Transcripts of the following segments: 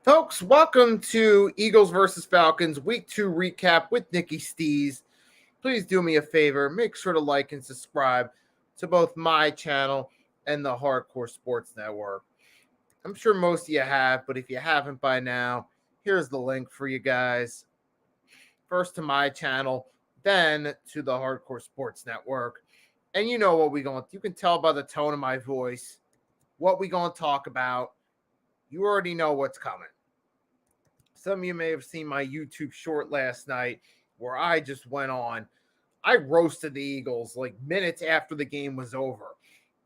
Folks, welcome to Eagles versus Falcons Week 2 recap with Nicky Stees. Please do me a favor, make sure to like and subscribe to both my channel and the Hardcore Sports Network. I'm sure most of you have, but if you haven't by now, here's the link for you guys. First to my channel, then to the Hardcore Sports Network. And you know what you can tell by the tone of my voice what we going to talk about. You already know what's coming. Some of you may have seen my YouTube short last night where I just went on. I roasted the Eagles like minutes after the game was over.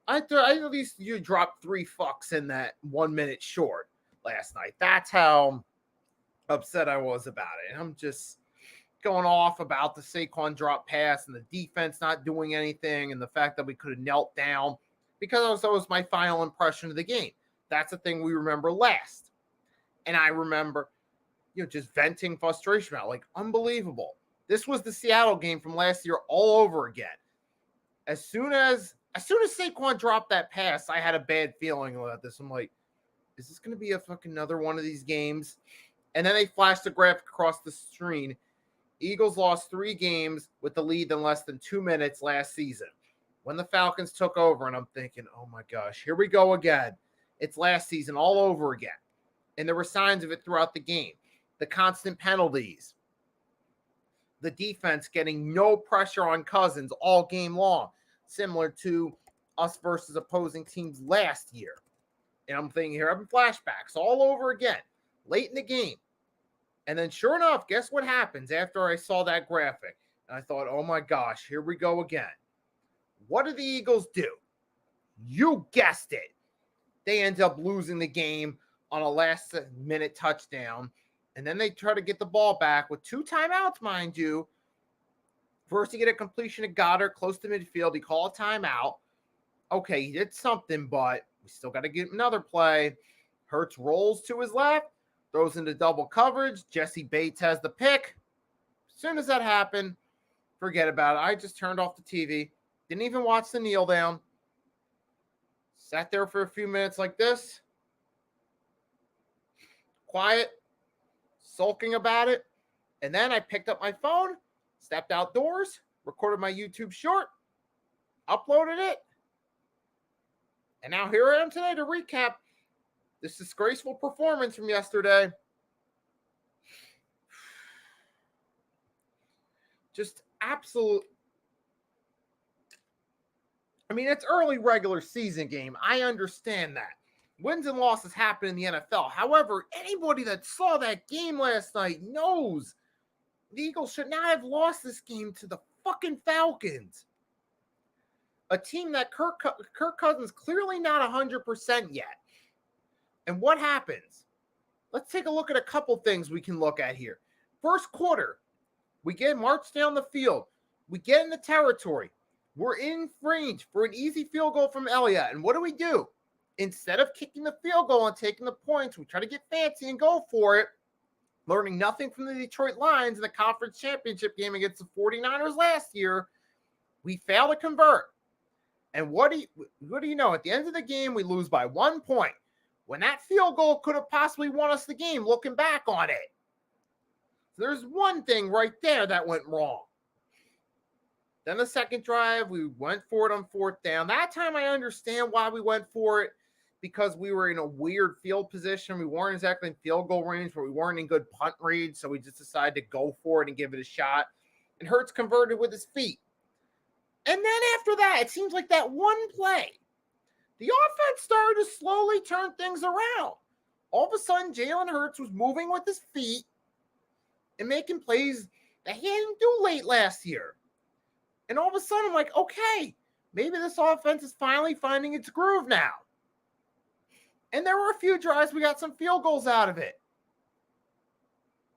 I at least you dropped 3 fucks in that 1 minute short last night. That's how upset I was about it. I'm just going off about the Saquon drop pass and the defense not doing anything and the fact that we could have knelt down because that was my final impression of the game. That's the thing we remember last. And I remember just venting frustration out, like, unbelievable. This was the Seattle game from last year all over again. As soon as Saquon dropped that pass, I had a bad feeling about this. I'm like, is this going to be a fucking another one of these games? And then they flashed the graphic across the screen. Eagles lost 3 games with the lead in less than 2 minutes last season when the Falcons took over. And I'm thinking, oh my gosh, here we go again. It's last season all over again. And there were signs of it throughout the game. The constant penalties, the defense getting no pressure on Cousins all game long, similar to us versus opposing teams last year. And I'm thinking here, having flashbacks all over again, late in the game. And then sure enough, guess what happens after I saw that graphic? And I thought, oh my gosh, here we go again. What do the Eagles do? You guessed it. They end up losing the game on a last-minute touchdown. And then they try to get the ball back with 2 timeouts, mind you. First, he get a completion to Goddard close to midfield. He called a timeout. Okay, he did something, but we still got to get another play. Hurts rolls to his left, throws into double coverage. Jesse Bates has the pick. As soon as that happened, forget about it. I just turned off the TV. Didn't even watch the kneel down. Sat there for a few minutes like this. Quiet. Sulking about it. And then I picked up my phone, stepped outdoors, recorded my YouTube short, uploaded it. And now here I am today to recap this disgraceful performance from yesterday. Just absolute. I mean, it's early regular season game. I understand that. Wins and losses happen in the NFL. However, anybody that saw that game last night knows the Eagles should not have lost this game to the fucking Falcons. A team that Kirk Cousins clearly not 100% yet. And what happens? Let's take a look at a couple things we can look at here. First quarter, we get marched down the field. We get in the territory. We're in range for an easy field goal from Elliott. And what do? Instead of kicking the field goal and taking the points, we try to get fancy and go for it, learning nothing from the Detroit Lions in the conference championship game against the 49ers last year. We fail to convert. And what do you know? At the end of the game, we lose by 1 point. When that field goal could have possibly won us the game, looking back on it. So there's one thing right there that went wrong. Then the second drive, we went for it on 4th down. That time I understand why we went for it. Because we were in a weird field position. We weren't exactly in field goal range, but we weren't in good punt read. So we just decided to go for it and give it a shot. And Hurts converted with his feet. And then after that, it seems like that one play, the offense started to slowly turn things around. All of a sudden, Jalen Hurts was moving with his feet and making plays that he didn't do late last year. And all of a sudden, I'm like, okay, maybe this offense is finally finding its groove now. And there were a few drives we got some field goals out of it.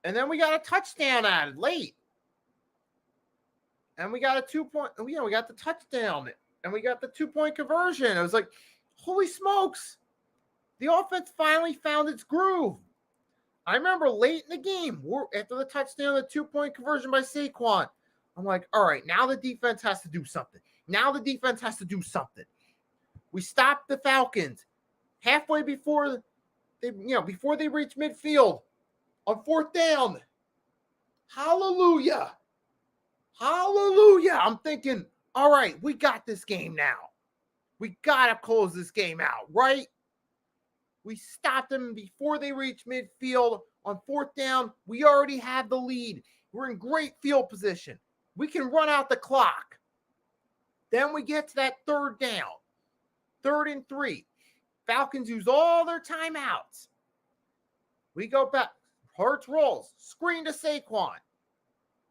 And then we got a touchdown added late. And we got a 2-point, we got the touchdown. And we got the 2-point conversion. It was like, holy smokes. The offense finally found its groove. I remember late in the game, after the touchdown, the 2-point conversion by Saquon, I'm like, all right, now the defense has to do something. We stopped the Falcons halfway before before they reach midfield on fourth down. Hallelujah. Hallelujah. I'm thinking, all right, we got this game now. We got to close this game out, right? We stopped them before they reached midfield on fourth down. We already had the lead. We're in great field position. We can run out the clock. Then we get to that third down, 3rd and 3. Falcons use all their timeouts. We go back. Hurts rolls. Screen to Saquon.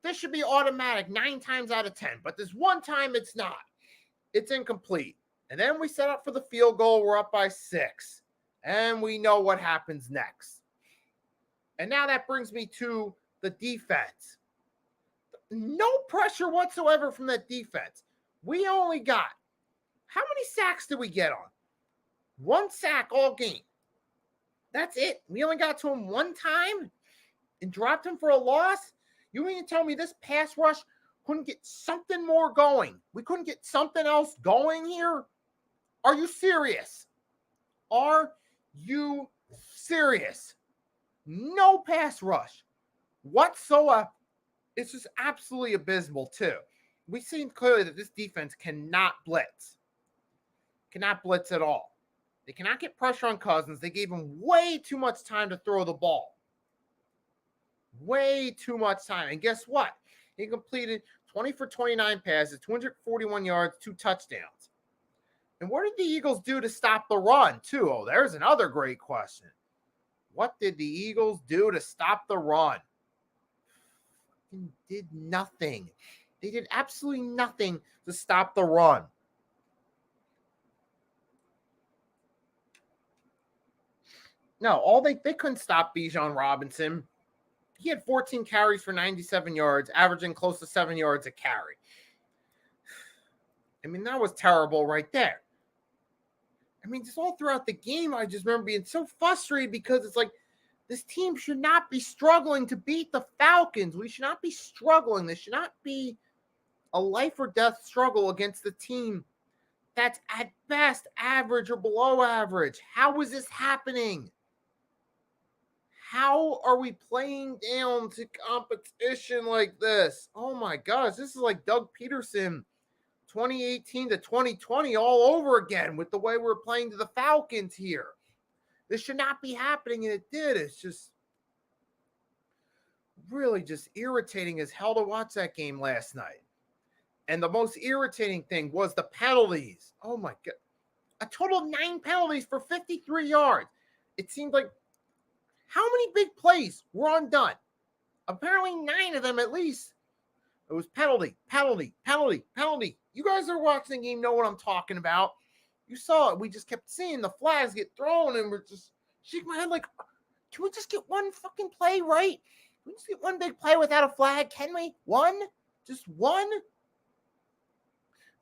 This should be automatic 9 times out of 10. But this one time it's not. It's incomplete. And then we set up for the field goal. We're up by 6. And we know what happens next. And now that brings me to the defense. No pressure whatsoever from that defense. We only got, how many sacks did we get on? 1 sack all game. That's it. We only got to him 1 time and dropped him for a loss. You mean to tell me this pass rush couldn't get something more going? We couldn't get something else going here? Are you serious? Are you serious? No pass rush whatsoever. It's just absolutely abysmal, too. We've seen clearly that this defense cannot blitz. Cannot blitz at all. They cannot get pressure on Cousins. They gave him way too much time to throw the ball. Way too much time. And guess what? He completed 20 for 29 passes, 241 yards, 2 touchdowns. And what did the Eagles do to stop the run, too? Oh, there's another great question. What did the Eagles do to stop the run? Did nothing. They did absolutely nothing to stop the run. No, they couldn't stop Bijan Robinson. He had 14 carries for 97 yards, averaging close to 7 yards a carry. I mean, that was terrible right there. I mean, just all throughout the game, I just remember being so frustrated because it's like, this team should not be struggling to beat the Falcons. We should not be struggling. This should not be a life or death struggle against the team that's at best average or below average. How is this happening? How are we playing down to competition like this? Oh my gosh, this is like Doug Peterson 2018 to 2020 all over again with the way we're playing to the Falcons here. This should not be happening, and it did. It's just really just irritating as hell to watch that game last night. And the most irritating thing was the penalties. Oh my God. A total of 9 penalties for 53 yards. It seemed like, how many big plays were undone? Apparently 9 of them at least. It was penalty, penalty, penalty, penalty. You guys are watching the game, know what I'm talking about. You saw it. We just kept seeing the flags get thrown, and we're just shaking my head like, can we just get one fucking play right? Can we just get one big play without a flag? Can we? One? Just one?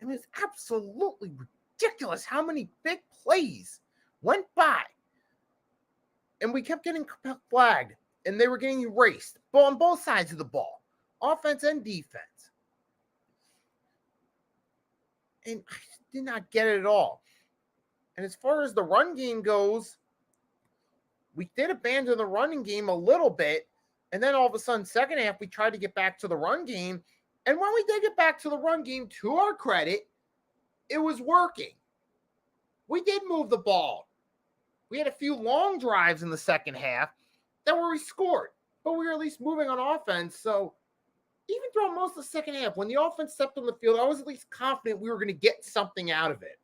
I mean, it's absolutely ridiculous how many big plays went by. And we kept getting flagged, and they were getting erased on both sides of the ball, offense and defense. And I did not get it at all. And as far as the run game goes, we did abandon the running game a little bit. And then all of a sudden, second half, we tried to get back to the run game. And when we did get back to the run game, to our credit, it was working. We did move the ball. We had a few long drives in the second half that were scored. But we were at least moving on offense. So even throughout most of the second half, when the offense stepped on the field, I was at least confident we were going to get something out of it.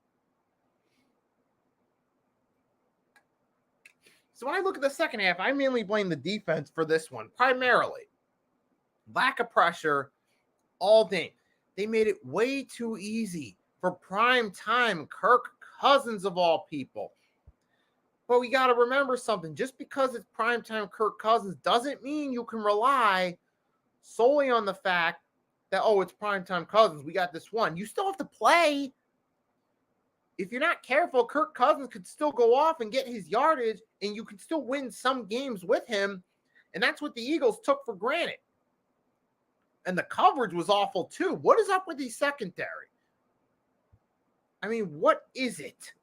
So when I look at the second half, I mainly blame the defense for this one, primarily. Lack of pressure all day. They made it way too easy for prime time Kirk Cousins of all people. But we got to remember something. Just because it's prime time Kirk Cousins doesn't mean you can rely solely on the fact that, oh, it's prime time Cousins. We got this one. You still have to play. If you're not careful, Kirk Cousins could still go off and get his yardage, and you can still win some games with him. And that's what the Eagles took for granted. And the coverage was awful too. What is up with the secondary? I mean, what is it?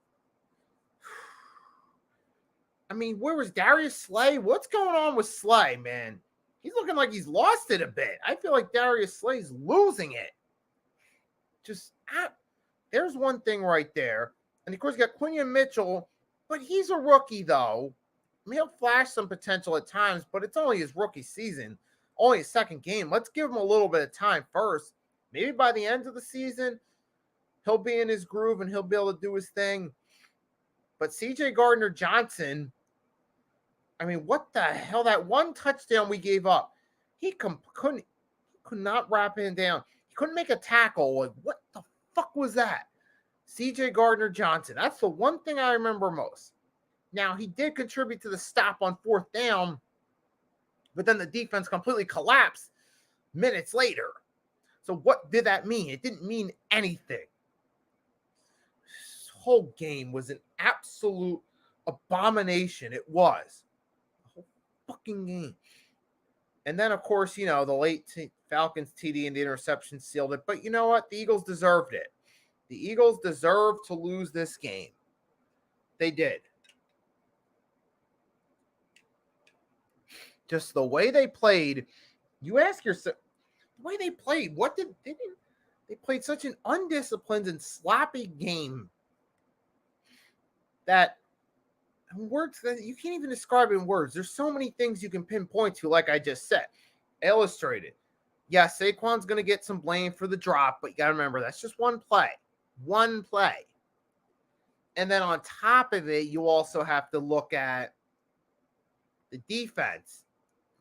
I mean, where was Darius Slay? What's going on with Slay, man? He's looking like he's lost it a bit. I feel like Darius Slay's losing it. There's one thing right there. And of course, you got Quinion Mitchell, but he's a rookie, though. I mean, he'll flash some potential at times, but it's only his rookie season, only his second game. Let's give him a little bit of time first. Maybe by the end of the season, he'll be in his groove and he'll be able to do his thing. But CJ Gardner-Johnson, I mean, what the hell? That one touchdown we gave up, he could not wrap him down. He couldn't make a tackle. Like, what the fuck was that? CJ Gardner-Johnson. That's the one thing I remember most. Now, he did contribute to the stop on fourth down, but then the defense completely collapsed minutes later. So what did that mean? It didn't mean anything. This whole game was an absolute abomination. It was. The whole fucking game. And then, of course, the late Falcons TD and the interception sealed it. But you know what? The Eagles deserved it. The Eagles deserved to lose this game. They did. Just the way they played, you ask yourself, the way they played, they played such an undisciplined and sloppy game that words that you can't even describe in words. There's so many things you can pinpoint to, like I just said. Illustrated. Yeah, Saquon's going to get some blame for the drop, but you got to remember, that's just one play. One play. And then on top of it, you also have to look at the defense.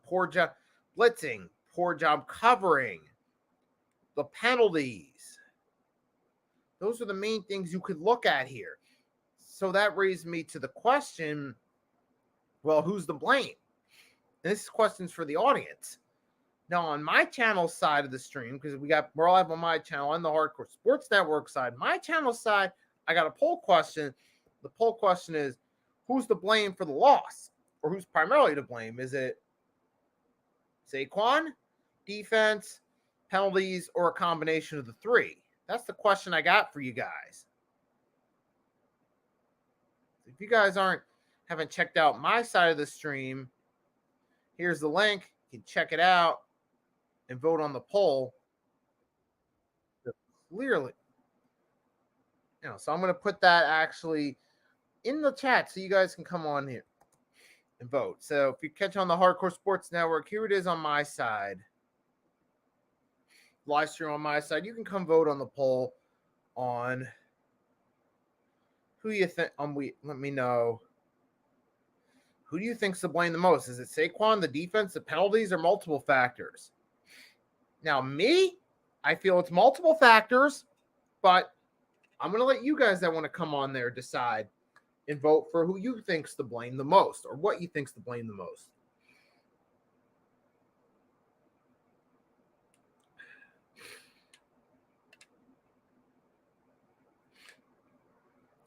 Poor job blitzing, poor job covering, the penalties. Those are the main things you could look at here. So that raised me to the question, well, who's to blame? And this is questions for the audience. Now, on my channel side of the stream, because we're live on my channel on the Hardcore Sports Network side, my channel side, I got a poll question. The poll question is, who's to blame for the loss? Or who's primarily to blame? Is it Saquon, defense, penalties, or a combination of the three? That's the question I got for you guys. If you guys haven't checked out my side of the stream, here's the link. You can check it out and vote on the poll. Clearly. So I'm going to put that actually in the chat so you guys can come on here and vote. So if you catch on the Hardcore Sports Network, here it is on my side. Live stream on my side. You can come vote on the poll on who you think. Let me know. Who do you think's to blame the most? Is it Saquon, the defense, the penalties, or multiple factors? Now, me, I feel it's multiple factors, but I'm going to let you guys that want to come on there decide and vote for who you think's to blame the most or what you think's to blame the most.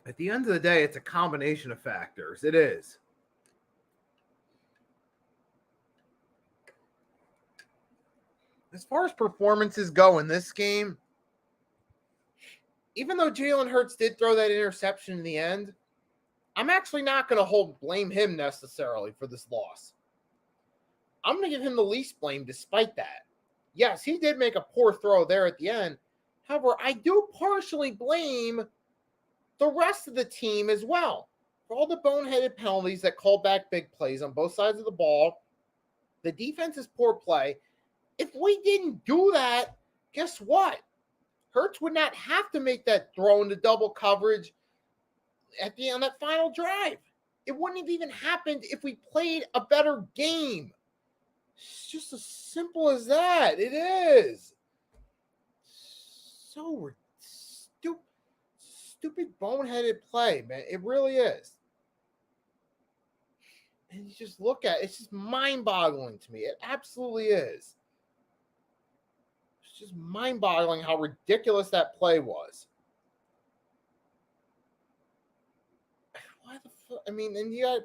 At the end of the day, it's a combination of factors. It is. As far as performances go in this game, even though Jalen Hurts did throw that interception in the end, I'm actually not going to blame him necessarily for this loss. I'm going to give him the least blame despite that. Yes, he did make a poor throw there at the end. However, I do partially blame the rest of the team as well for all the boneheaded penalties that called back big plays on both sides of the ball. The defense's poor play. If we didn't do that, guess what? Hurts would not have to make that throw into double coverage at the end of that final drive. It wouldn't have even happened if we played a better game. It's just as simple as that. It is. So stupid boneheaded play, man. It really is. And you just look at it, it's just mind-boggling to me. It absolutely is. It's just mind-boggling how ridiculous that play was. Why the fuck? I mean,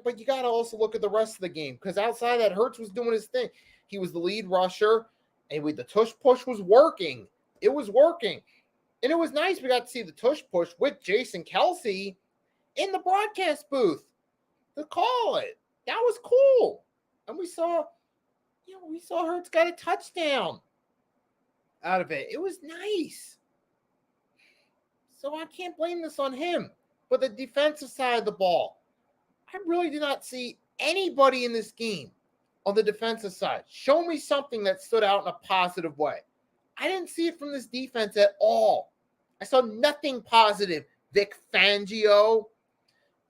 but you got to also look at the rest of the game because outside of that, Hurts was doing his thing. He was the lead rusher, and the tush push was working. It was working. And it was nice we got to see the tush push with Jason Kelce in the broadcast booth. to call it. That was cool. And we saw Hurts got a touchdown out of it. It was nice. So I can't blame this on him. But the defensive side of the ball, I really did not see anybody in this game on the defensive side. Show me something that stood out in a positive way. I didn't see it from this defense at all. I saw nothing positive. Vic Fangio,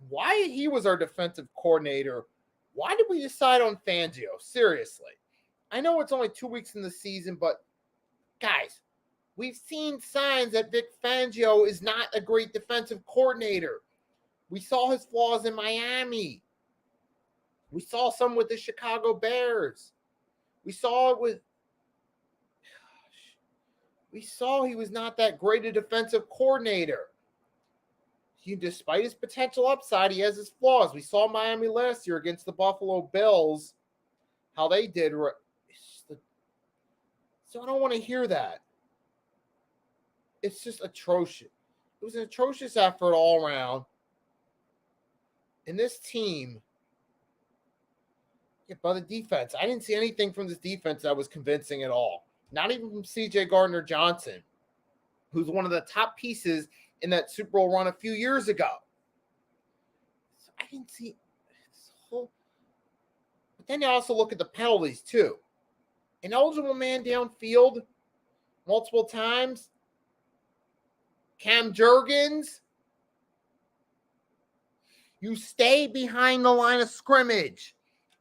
why he was our defensive coordinator? Why did we decide on Fangio? Seriously. I know it's only 2 weeks in the season, but guys, we've seen signs that Vic Fangio is not a great defensive coordinator. We saw his flaws in Miami. We saw some with the Chicago Bears. We saw he was not that great a defensive coordinator. Despite his potential upside, he has his flaws. We saw Miami last year against the Buffalo Bills, how they did. So I don't want to hear that. It's just atrocious. It was an atrocious effort all around. And this team, by the defense, I didn't see anything from this defense that was convincing at all. Not even from C.J. Gardner-Johnson, who's one of the top pieces in that Super Bowl run a few years ago. So I didn't see this whole. But then you also look at the penalties, too. An eligible man downfield multiple times. Cam Jurgens. You stay behind the line of scrimmage.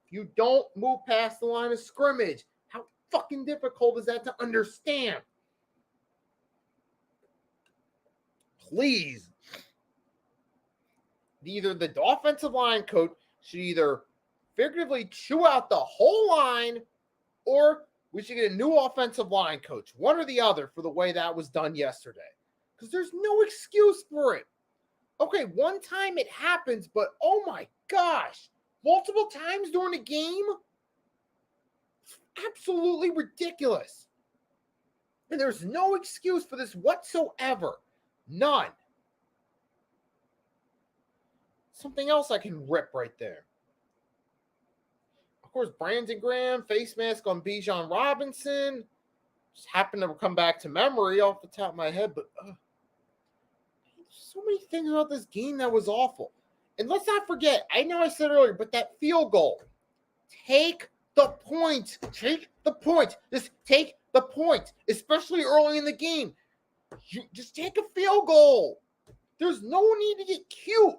You don't move past the line of scrimmage. How fucking difficult is that to understand? Please. Either the offensive line coach should either figuratively chew out the whole line, or we should get a new offensive line coach. One or the other for the way that was done yesterday. Because there's no excuse for it. Okay, one time it happens, but oh my gosh, multiple times during the game? It's absolutely ridiculous. And there's no excuse for this whatsoever. None. Something else I can rip right there. Of course, Brandon Graham, face mask on Bijan Robinson. Just happened to come back to memory off the top of my head, but so many things about this game that was awful. And let's not forget, I know I said earlier, but that field goal. Take the point. Take the point. Just take the point, especially early in the game. You just take a field goal. There's no need to get cute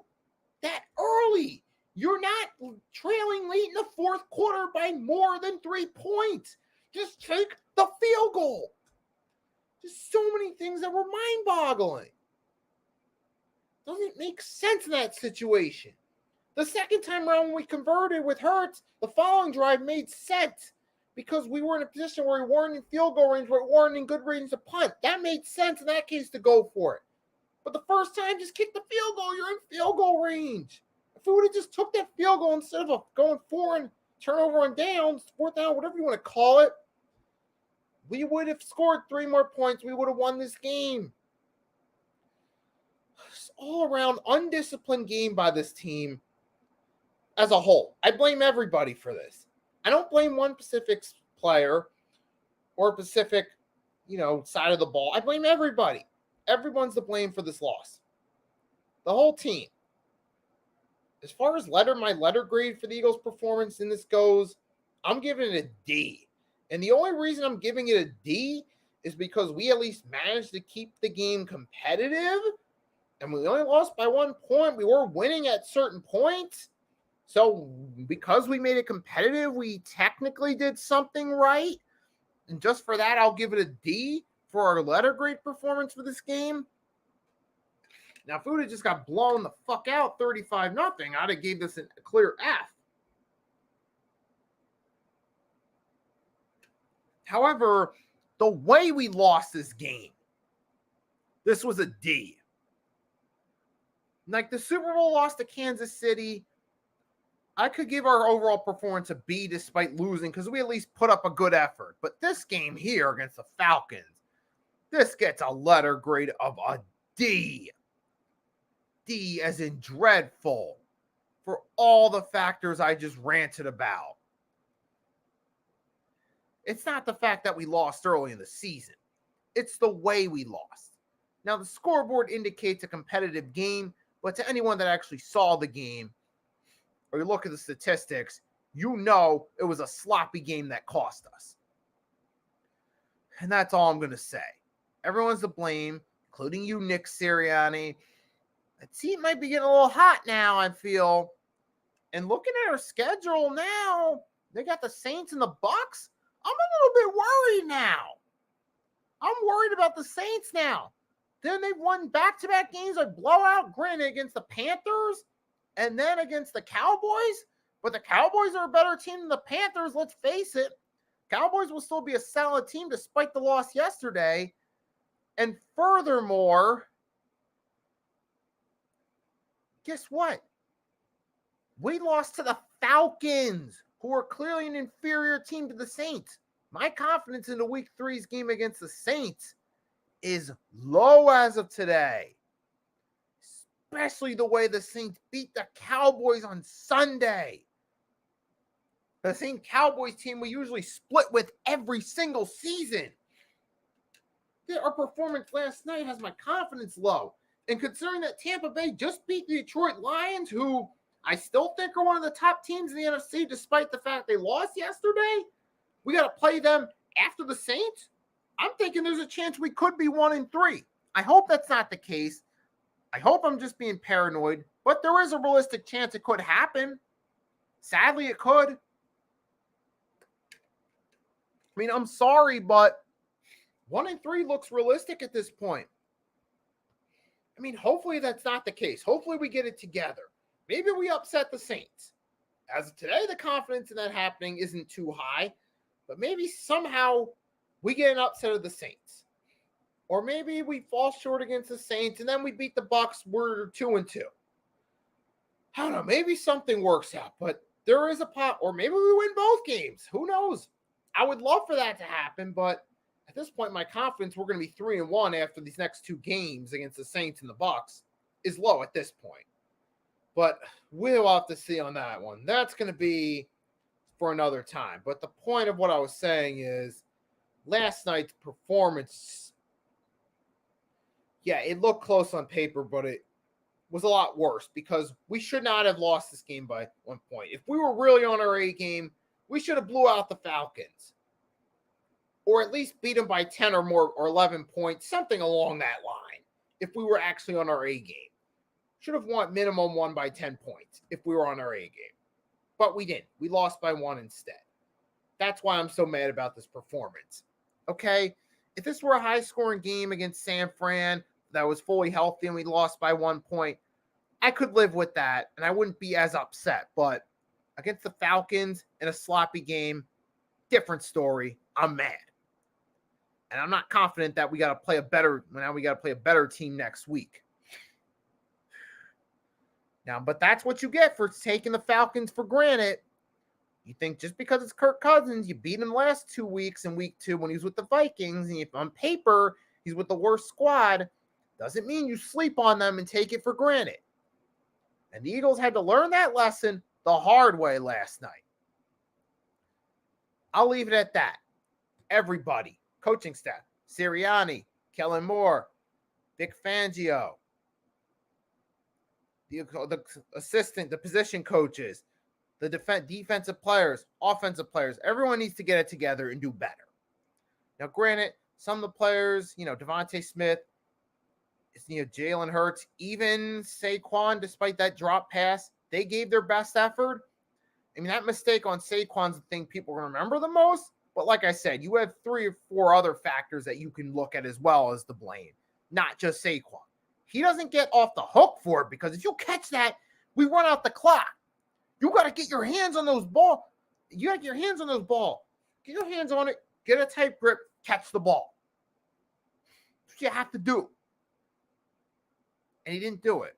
that early. You're not trailing late in the fourth quarter by more than 3 points. Just take the field goal. Just so many things that were mind-boggling. Doesn't make sense in that situation. The second time around when we converted with Hurts, the following drive made sense because we were in a position where we weren't in field goal range, but we weren't in good range to punt. That made sense in that case to go for it. But the first time, just kick the field goal. You're in field goal range. If we would have just took that field goal instead of going for and turnover on downs, fourth down, whatever you want to call it, we would have scored 3 more points. We would have won this game. All around undisciplined game by this team as a whole. I blame everybody for this. I don't blame one specific player or specific, side of the ball. I blame everybody. Everyone's to blame for this loss. The whole team. As far as my letter grade for the Eagles' performance in this goes, I'm giving it a D. And the only reason I'm giving it a D is because we at least managed to keep the game competitive. And we only lost by 1 point. We were winning at certain points. So because we made it competitive, we technically did something right. And just for that, I'll give it a D for our letter grade performance for this game. Now, if we would have just got blown the fuck out 35-0, I'd have gave this a clear F. However, the way we lost this game, this was a D. Like the Super Bowl loss to Kansas City, I could give our overall performance a B despite losing because we at least put up a good effort. But this game here against the Falcons, this gets a letter grade of a D. D as in dreadful. for all the factors I just ranted about. It's not the fact that we lost early in the season. It's the way we lost. Now, the scoreboard indicates a competitive game, but to anyone that actually saw the game, or you look at the statistics, you know it was a sloppy game that cost us. And that's all I'm going to say. Everyone's to blame, including you, Nick Sirianni. The team might be getting a little hot now, I feel. And looking at our schedule now, they got the Saints and the Bucks. I'm a little bit worried now. I'm worried about the Saints now. Then they've won back-to-back games like blowout, granted, against the Panthers and then against the Cowboys. But the Cowboys are a better team than the Panthers, let's face it. Cowboys will still be a solid team despite the loss yesterday. And furthermore, guess what? We lost to the Falcons, who are clearly an inferior team to the Saints. My confidence in the Week 3's game against the Saints is low as of today. Especially the way the Saints beat the Cowboys on Sunday. The same Cowboys team we usually split with every single season. Our performance last night has my confidence low. And considering that Tampa Bay just beat the Detroit Lions, who I still think are one of the top teams in the NFC, despite the fact they lost yesterday, we got to play them after the Saints. I'm thinking there's a chance we could be 1-3. I hope that's not the case. I hope I'm just being paranoid, but there is a realistic chance it could happen. Sadly, it could. I mean, I'm sorry, but 1-3 looks realistic at this point. I mean, hopefully that's not the case. Hopefully we get it together. Maybe we upset the Saints. As of today, the confidence in that happening isn't too high, but maybe somehow we get an upset of the Saints. Or maybe we fall short against the Saints and then we beat the Bucks. We're 2-2. I don't know. Maybe something works out, but there is a pot. Or maybe we win both games. Who knows? I would love for that to happen, but at this point, my confidence we're going to be 3-1 after these next two games against the Saints and the Bucks is low at this point. But we'll have to see on that one. That's going to be for another time. But the point of what I was saying is last night's performance, yeah, it looked close on paper, but it was a lot worse because we should not have lost this game by 1 point. If we were really on our A game, we should have blew out the Falcons. Or at least beat them by 10 or more or 11 points, something along that line, if we were actually on our A game. Should have won minimum 1 by 10 points if we were on our A game. But we didn't. We lost by 1 instead. That's why I'm so mad about this performance. Okay? If this were a high-scoring game against San Fran that was fully healthy and we lost by 1 point, I could live with that, and I wouldn't be as upset. But against the Falcons in a sloppy game, different story. I'm mad. And I'm not confident that we got to play a better team next week. Now, but that's what you get for taking the Falcons for granted. You think just because it's Kirk Cousins, you beat him last 2 weeks in week 2 when he was with the Vikings, and if on paper he's with the worst squad, doesn't mean you sleep on them and take it for granted. And the Eagles had to learn that lesson the hard way last night. I'll leave it at that. Everybody, coaching staff, Sirianni, Kellen Moore, Vic Fangio, the assistant, the position coaches, the defensive players, offensive players, everyone needs to get it together and do better. Now, granted, some of the players, Devontae Smith, Jalen Hurts, even Saquon, despite that drop pass, they gave their best effort. I mean, that mistake on Saquon's the thing people remember the most. But like I said, you have 3 or 4 other factors that you can look at as well as the blame, not just Saquon. He doesn't get off the hook for it because if you catch that, we run out the clock. You got to get your hands on those ball. You got to get your hands on those ball. Get your hands on it. Get a tight grip. Catch the ball. That's what you have to do. And he didn't do it.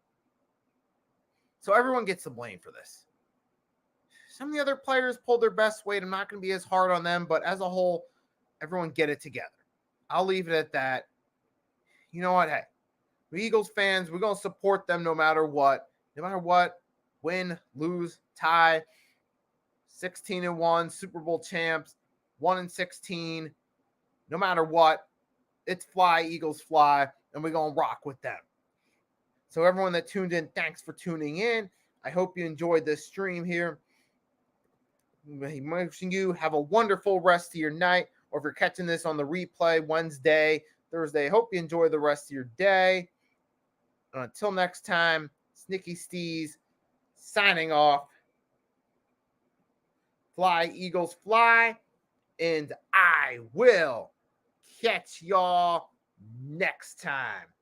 So everyone gets the blame for this. Some of the other players pulled their best weight. I'm not going to be as hard on them, but as a whole, everyone get it together. I'll leave it at that. You know what? Hey, we Eagles fans, we're going to support them no matter what. No matter what, win, lose, tie. 16-1 Super Bowl champs, 1-16. No matter what, it's fly, Eagles fly, and we're going to rock with them. So everyone that tuned in, thanks for tuning in. I hope you enjoyed this stream here. Wishing you have a wonderful rest of your night, or if you're catching this on the replay Wednesday, Thursday, hope you enjoy the rest of your day. Until next time, Snicky Steez signing off. Fly, Eagles, fly, and I will catch y'all next time.